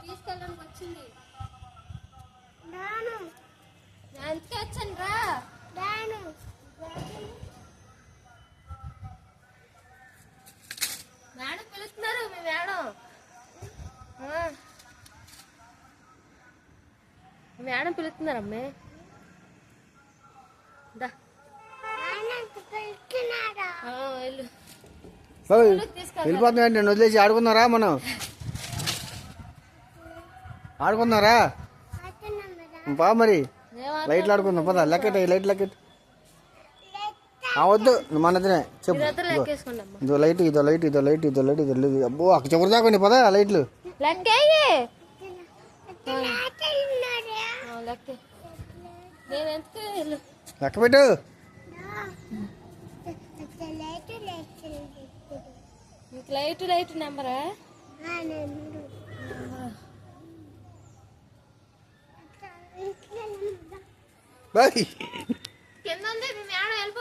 తీసుకెళ్ళడానికి వచ్చింది. అందుకే వచ్చాను రా. మేడం పిలుస్తున్నారు. మీ మేడం పిలుస్తున్నారు అమ్మే. వెళ్ళిపోతున్నా నేను వదిలేసి ఆడుకున్నారా? మనం ఆడుకున్నారా? బా మరి లైట్లు ఆడుకుందాం పదా. లెక్కెట్ లైట్ లెక్కెట్ వద్దు మనదినే చెప్పు. ఇదో లైట్ ఇదో లైట్ ఇదో లైట్ ఇదో లైట్ ఇదో లైట్. అబ్బో అక్కడ చివరి దాకా పదా లైట్లు. లెక్క పెట్టు. లైట్ నెంబరా? బాయ్. కింద ఉంది. మీ మేడం